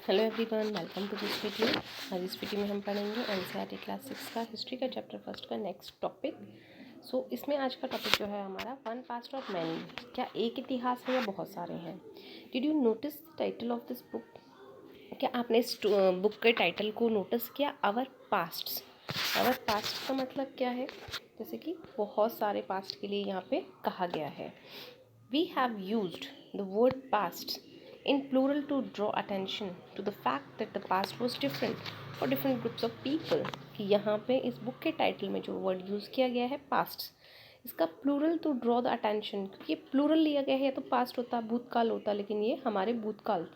Hello everyone, welcome to this video. आज इस video में हम पढ़ेंगे एनसीईआरटी क्लास 6 का हिस्ट्री का चैप्टर फर्स्ट का नेक्स्ट टॉपिक। इसमें आज का टॉपिक जो है हमारा वन पास्ट ऑफ मैनी। क्या एक इतिहास है या बहुत सारे हैं? Did you notice the title of this book? क्या आपने इस बुक के टाइटल को नोटिस किया? Our past. आवर पास्ट का मतलब क्या है? जैसे कि बहुत सारे पास्ट के लिए यहाँ पे कहा गया है। We have used the word past in plural to draw attention to the fact that the past was different for different groups of people। कि यहाँ पे इस बुक के टाइटल में जो वर्ड यूज़ किया गया है पास्ट, इसका plural to draw the attention, क्योंकि प्लूरल लिया गया है या तो पास्ट होता भूतकाल होता, लेकिन ये हमारे भूतकाल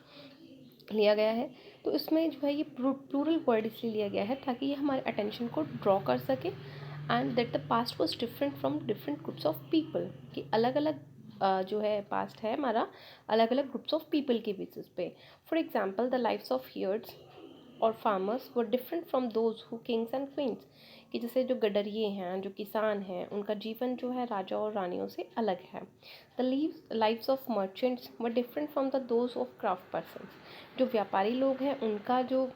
लिया गया है। तो इसमें जो है ये प्लूरल वर्ड इसलिए लिया गया है ताकि ये हमारे अटेंशन को ड्रॉ कर सके and that the past was different from different groups of people. कि अलग अलग जो है पास्ट है हमारा अलग अलग ग्रुप्स ऑफ पीपल के बेसिस पे। For example the lifes of hears और farmers were different from those who kings and queens. कि जैसे जो गडरिये हैं, जो किसान हैं, उनका जीवन जो है राजा और रानियों से अलग है। The lifes of merchants were different from the those of craft person. जो व्यापारी लोग हैं उनका जो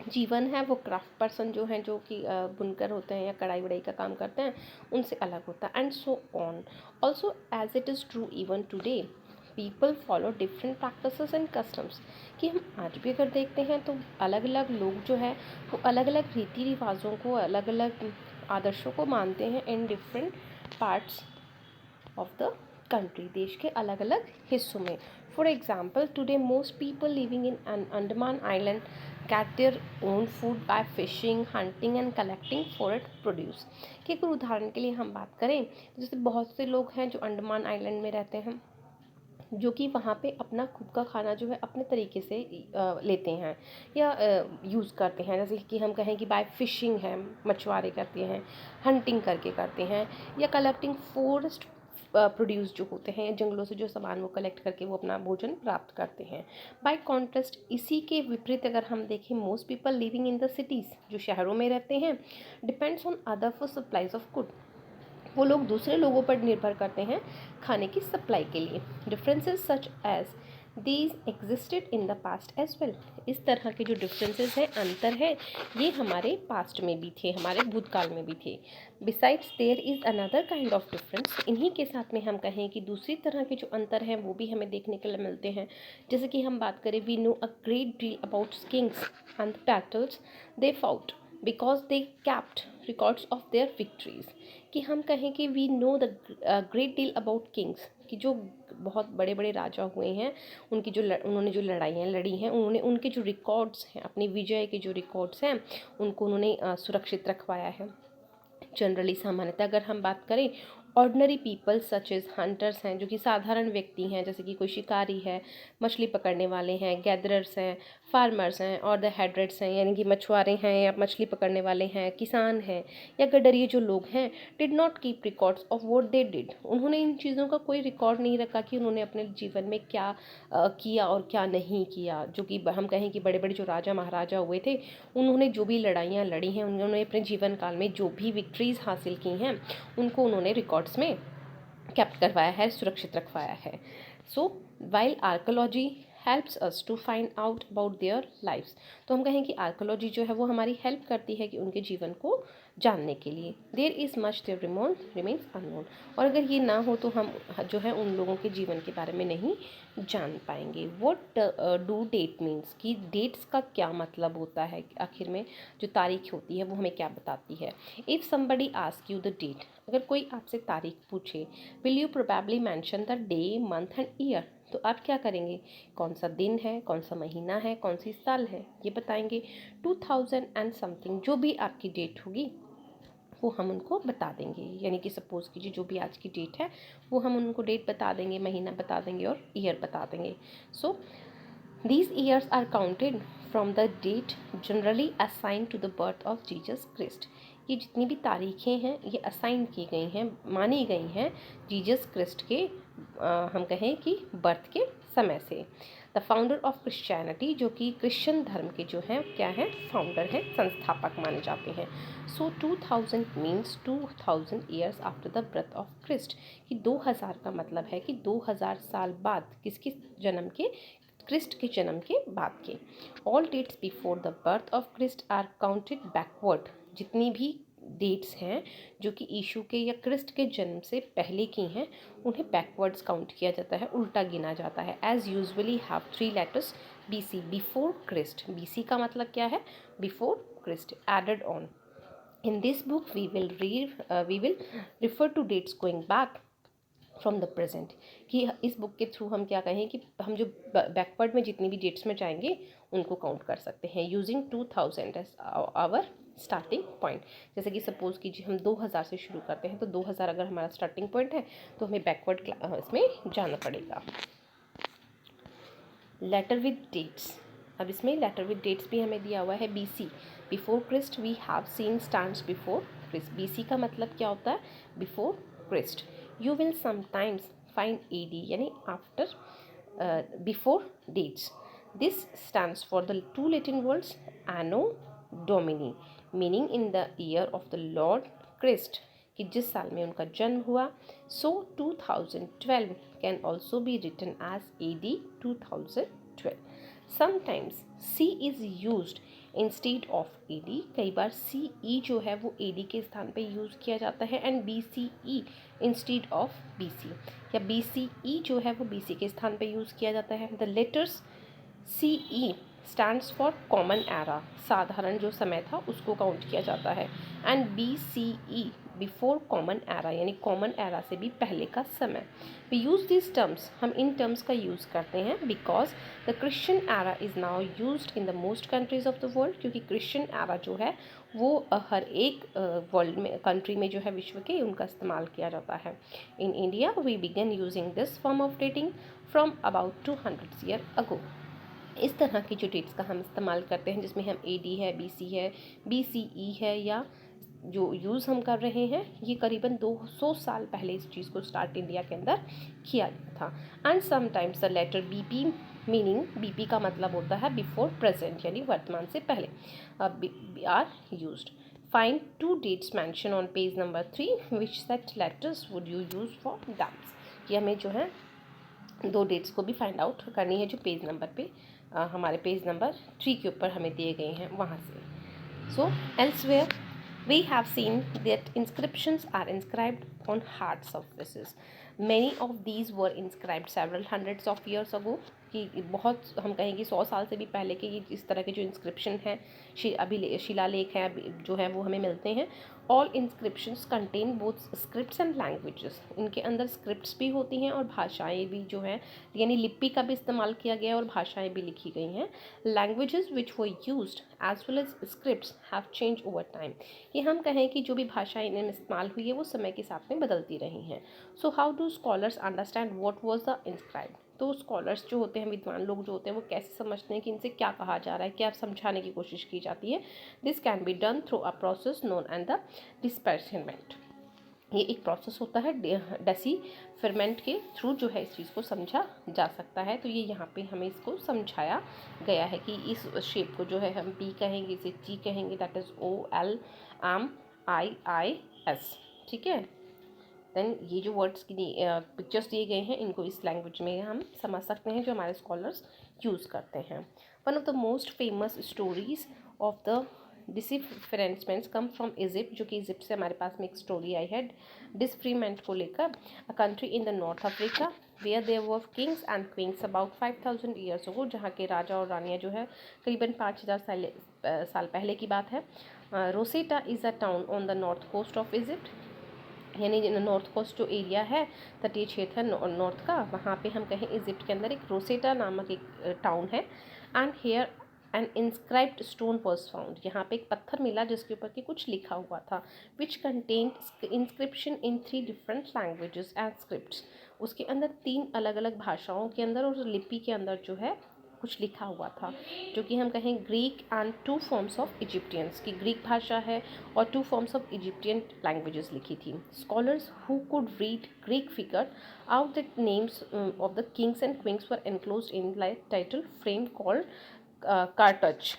जीवन है वो क्राफ्ट पर्सन जो हैं, जो कि बुनकर होते हैं या कढ़ाई वढ़ाई का काम करते हैं, उनसे अलग होता है। And so on also as it is true even today people follow different practices and customs. कि हम आज भी अगर देखते हैं तो अलग अलग लोग जो है वो अलग अलग रीति रिवाजों को, अलग अलग आदर्शों को मानते हैं in different parts of the country, देश के अलग अलग हिस्सों में। For example today most people living in Andaman island get their own food by fishing, hunting and collecting forest produce। कि अगर उदाहरण के लिए हम बात करें तो जैसे बहुत से लोग हैं जो अंडमान आइलैंड में रहते हैं, जो कि वहाँ पे अपना खुद का खाना जो है अपने तरीके से लेते हैं या यूज़ करते हैं। जैसे कि हम कहें कि बाय फिशिंग है, मछुआरे करते हैं, हंटिंग करके करते हैं, या कलेक्टिंग फॉरेस्ट प्रोड्यूस जो होते हैं, जंगलों से जो सामान वो कलेक्ट करके वो अपना भोजन प्राप्त करते हैं। बाय कॉन्ट्रास्ट इसी के विपरीत अगर हम देखें, most people living in the cities, जो शहरों में रहते हैं, depends on other for supplies of good. वो लोग दूसरे लोगों पर निर्भर करते हैं खाने की सप्लाई के लिए। Differences such as these existed in the past as well. इस तरह के जो डिफरेंसेस हैं, अंतर है, ये हमारे पास्ट में भी थे, हमारे भूतकाल में भी थे। Besides there is another kind of difference. इन्हीं के साथ में हम कहें कि दूसरी तरह के जो अंतर हैं वो भी हमें देखने के लिए मिलते हैं। जैसे कि हम बात करें, we know a great deal about kings and the battles they fought because they kept records of their victories. कि हम कहें कि we know the great deal about kings, कि जो बहुत बड़े बड़े राजा हुए हैं, उनकी जो उन्होंने जो लड़ाइयाँ लड़ी हैं, उन्होंने उनके जो रिकॉर्ड्स हैं, अपनी विजय के जो रिकॉर्ड्स हैं, उनको उन्होंने सुरक्षित रखवाया है। जनरली सामान्यतः अगर हम बात करें, ordinary people such as hunters हैं, जो कि साधारण व्यक्ति हैं, जैसे कि कोई शिकारी है, मछली पकड़ने वाले हैं, गैदरर्स हैं, फार्मर्स हैं, और द हेडरेट्स हैं, यानी कि मछुआरे हैं या मछली पकड़ने वाले हैं, किसान हैं या गडरिये जो लोग हैं, did not keep records of what they did. उन्होंने इन चीज़ों का कोई रिकॉर्ड नहीं रखा कि उन्होंने अपने जीवन में क्या किया और क्या नहीं किया। जो कि हम कहें कि बड़े बड़े जो राजा महाराजा हुए थे, उन्होंने जो भी लड़ाइयाँ लड़ी हैं, उन्होंने अपने जीवन काल में जो भी विक्ट्रीज हासिल की हैं, उनको उन्होंने रिकॉर्ड्स में कैप्ट करवाया है, सुरक्षित रखवाया है। So while archaeology helps us to find out about their lifes. तो हम कहें कि आर्कोलॉजी जो है वो हमारी हेल्प करती है कि उनके जीवन को जानने के लिए। There is much there remains unknown. और अगर ये ना हो तो हम जो है उन लोगों के जीवन के बारे में नहीं जान पाएंगे। व्हाट डू डेट मीन्स, कि डेट्स का क्या मतलब होता है, आखिर में जो तारीख होती है वो हमें क्या बताती है। If somebody ask you the date, अगर कोई आपसे तारीख पूछे, will you probably mention the day month and year, तो आप क्या करेंगे? कौन सा दिन है, कौन सा महीना है, कौन सी साल है, ये बताएंगे। 2000 एंड समथिंग जो भी आपकी डेट होगी वो हम उनको बता देंगे। यानी कि सपोज़ कीजिए जो भी आज की डेट है वो हम उनको डेट बता देंगे, महीना बता देंगे और ईयर बता देंगे। So these years are counted from the date generally assigned to the birth of Jesus Christ. ये जितनी भी तारीखें हैं ये असाइन की गई हैं, मानी गई हैं जीसस क्रिस्ट के हम कहें कि बर्थ के समय से। द फाउंडर ऑफ क्रिश्चियनिटी, जो कि क्रिश्चियन धर्म के जो हैं क्या हैं, फाउंडर हैं, संस्थापक माने जाते हैं। So 2000 means 2000 years after the birth of Christ. कि 2000 का मतलब है कि 2000 साल बाद किसके जन्म के? क्रिस्ट के जन्म के बाद के। All dates before the birth of Christ are counted backward. जितनी भी डेट्स हैं जो कि यीशु के या क्रिस्ट के जन्म से पहले की हैं उन्हें बैकवर्ड्स काउंट किया जाता है, उल्टा गिना जाता है। As usually have 3 letters BC, before Christ. BC का मतलब क्या है? Before Christ, added on. In this book we will refer to dates going back from the present. कि इस बुक के थ्रू हम क्या कहें कि हम जो बैकवर्ड में जितनी भी डेट्स में जाएंगे उनको काउंट कर सकते हैं using 2000 as our starting point. जैसे कि सपोज कीजिए हम 2000 से शुरू करते हैं, तो 2000 अगर हमारा स्टार्टिंग पॉइंट है तो हमें बैकवर्ड इसमें जाना पड़ेगा। Letter with dates. अब इसमें लेटर विद डेट्स भी हमें दिया हुआ है। BC, before Christ we have seen stands before Christ. BC का मतलब क्या होता है? Before Christ. You will sometimes find AD यानी after before dates. This stands for the 2 Latin words Anno Domini, meaning in the year of the lord Christ, कि जिस साल में उनका जन्म हुआ। So 2012 can also be written as AD 2012। Sometimes C is used instead of AD। कई बार CE जो है वो AD के स्थान पे यूज़ किया जाता है, and BCE instead of BC, या BCE जो है वो BC के स्थान पे यूज़ किया जाता है। The letters CE stands for common era, साधारण जो समय था उसको काउंट किया जाता है, and BCE before common era यानी कॉमन एरा से भी पहले का समय। वी यूज़ दिस टर्म्स, हम इन टर्म्स का यूज़ करते हैं because the Christian era is now used in the most countries of the world, क्योंकि क्रिश्चियन एरा जो है वो हर एक वर्ल्ड में कंट्री में जो है विश्व के उनका इस्तेमाल किया जाता है। In India we began using this form of dating from about 200 year ago. इस तरह की जो डेट्स का हम इस्तेमाल करते हैं जिसमें हम AD है, BC है, BCE है, या जो यूज़ हम कर रहे हैं ये करीबन 200 साल पहले इस चीज़ को स्टार्ट इंडिया के अंदर किया गया था। And sometimes the letter BP, meaning BP का मतलब होता है बिफोर प्रेजेंट यानी वर्तमान से पहले, are used. Find 2 dates mention on page number 3 which set letters would you use for that's. कि हमें जो है 2 डेट्स को भी फाइंड आउट करनी है जो पेज नंबर पे हमारे पेज नंबर 3 के ऊपर हमें दिए गए हैं वहाँ से। सो elsewhere we have seen that inscriptions are inscribed on hard surfaces. Many of these were inscribed several hundreds of years ago, कि बहुत हम कहेंगे 100 साल से भी पहले के ये इस तरह के जो इंस्क्रिप्शन हैं, अभी शिलालेख हैं जो है वो हमें मिलते हैं। All inscriptions contain both scripts and languages. इनके अंदर स्क्रिप्ट्स भी होती हैं और भाषाएं भी जो हैं, यानी लिपि का भी इस्तेमाल किया गया है और भाषाएं भी लिखी गई हैं। Languages which were used as well as scripts have change over time. ये हम कहें कि जो भी भाषाएं इनमें इस्तेमाल हुई है वो समय के साथ में बदलती रही हैं। So how do scholars understand what was the inscribed. तो स्कॉलर्स जो होते हैं, विद्वान लोग जो होते हैं, वो कैसे समझते हैं कि इनसे क्या कहा जा रहा है, क्या समझाने की कोशिश की जाती है। This can be done through a process known and the disbursement. ये एक प्रोसेस होता है डेसीफरमेंट के थ्रू जो है इस चीज़ को समझा जा सकता है। तो ये यहाँ पे हमें इसको समझाया गया है कि इस शेप को जो है हम P कहेंगे, इसे T कहेंगे, दैट इज़ OLMIIS। ठीक है। देन ये जो वर्ड्स की पिक्चर्स दिए गए हैं इनको इस लैंग्वेज में हम समझ सकते हैं जो हमारे स्कॉलर्स यूज़ करते हैं। One of the most famous stories of the disfranchisements come from Egypt, जो कि इजिप्ट से हमारे पास में एक स्टोरी आई है डिसफ्रीमेंट को लेकर। A country in the North Africa where there were kings and queens about 5000 years ago, जहाँ के राजा और रानियाँ जो है करीबन 5000 साल पहले की बात है। Rosetta is a town on the north coast of Egypt, यानी नॉर्थ कोस्ट जो एरिया है, तटीय क्षेत्र है नॉर्थ का, वहाँ पे हम कहें इजिप्ट के अंदर एक रोसेटा नामक एक टाउन है। And here an inscribed stone was found, यहाँ पे एक पत्थर मिला जिसके ऊपर कि कुछ लिखा हुआ था। Which contained inscription in 3 different languages and scripts, उसके अंदर 3 अलग अलग भाषाओं के अंदर और लिपि के अंदर जो है कुछ लिखा हुआ था, जो कि हम कहें Greek and 2 forms of Egyptians, की ग्रीक भाषा है और 2 फॉर्म्स ऑफ इजिप्टियन लैंग्वेजेस लिखी थी। Scholars who could read Greek figure out the names of the kings and queens were enclosed in like title frame called cartouche.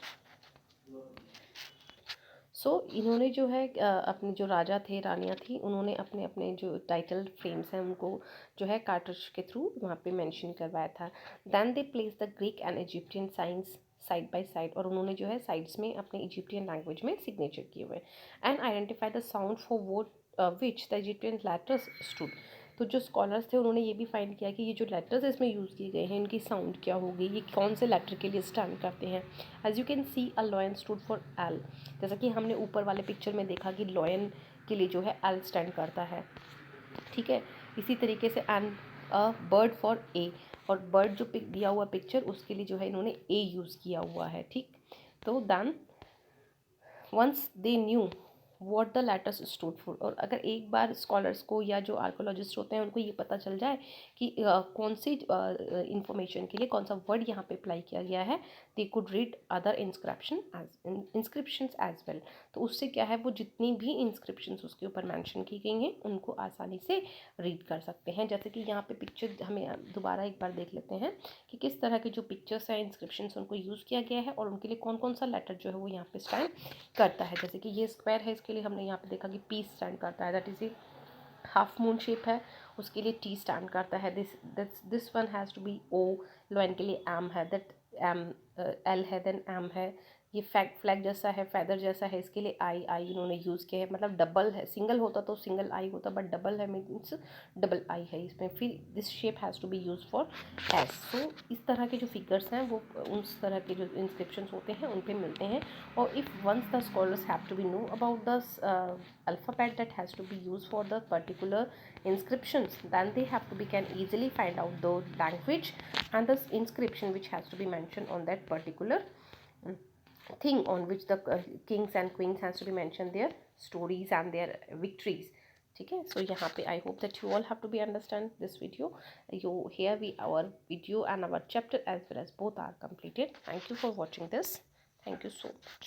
So इन्होंने जो है अपने जो राजा थे, रानियाँ थी, उन्होंने अपने अपने जो टाइटल फ्रेम्स हैं उनको जो है कार्ट्रिज के थ्रू वहाँ पे मेंशन करवाया था। Then they place the Greek and Egyptian science side by side, और उन्होंने जो है साइड्स में अपने इजिप्टियन लैंग्वेज में सिग्नेचर किए हुए, and identify the sound for vote which the Egyptian letters stood. तो जो स्कॉलर्स थे उन्होंने ये भी फाइंड किया कि ये जो लेटर्स इसमें यूज़ किए गए हैं इनकी साउंड क्या होगी, ये कौन से लेटर के लिए स्टैंड करते हैं। As you can see a lion stood for L, जैसा कि हमने ऊपर वाले पिक्चर में देखा कि लॉयन के लिए जो है एल स्टैंड करता है, ठीक है। इसी तरीके से and a bird for a, और बर्ड जो पिक दिया हुआ पिक्चर उसके लिए जो है इन्होंने ए यूज़ किया हुआ है, ठीक। तो then once they knew what the letters stood for, और अगर एक बार स्कॉलर्स को या जो आर्कोलॉजिस्ट होते हैं उनको ये पता चल जाए कि कौन सी इंफॉर्मेशन के लिए कौन सा वर्ड यहाँ पे अप्लाई किया गया है, they could read other inscriptions as well. तो उससे क्या है, वो जितनी भी इंस्क्रिप्शंस उसके ऊपर मेंशन की गई हैं उनको आसानी से रीड कर सकते हैं। जैसे कि यहाँ पे पिक्चर हमें दोबारा एक बार देख लेते हैं कि किस तरह के जो पिक्चर्स हैं, इंस्क्रिप्शंस, उनको यूज़ किया गया है और उनके लिए कौन कौन सा लेटर जो है वो यहाँ पे स्टैंड करता है। जैसे कि ये स्क्वायर है, इसके लिए हमने यहाँ पे देखा कि पी स्टैंड करता है, that is a half moon shape है, उसके लिए टी स्टैंड करता है। This one has to be O, lion के लिए एम है, दैट एम एल है, देन एम है। ये फ्लैग जैसा है, फैदर जैसा है, इसके लिए आई आई इन्होंने यूज़ किया है, मतलब डबल है, सिंगल होता तो सिंगल आई होता, बट डबल है मीन्स डबल आई है इसमें। फिर this shape has to be use for S. So इस तरह के जो फिगर्स हैं वो उस तरह के जो इंस्क्रिप्शन होते हैं उन पे मिलते हैं। और if once the scholars have to be know about the alphabet that has to be used for the particular inscriptions, then they have to be can easily find out the language and the inscription which has to be mentioned on that particular thing on which the kings and queens has to be mentioned their stories and their victories, ठीक है। So यहाँ पे I hope that you all have to be understand this video. You here we our video and our chapter as well as both are completed. Thank you for watching this. Thank you so much.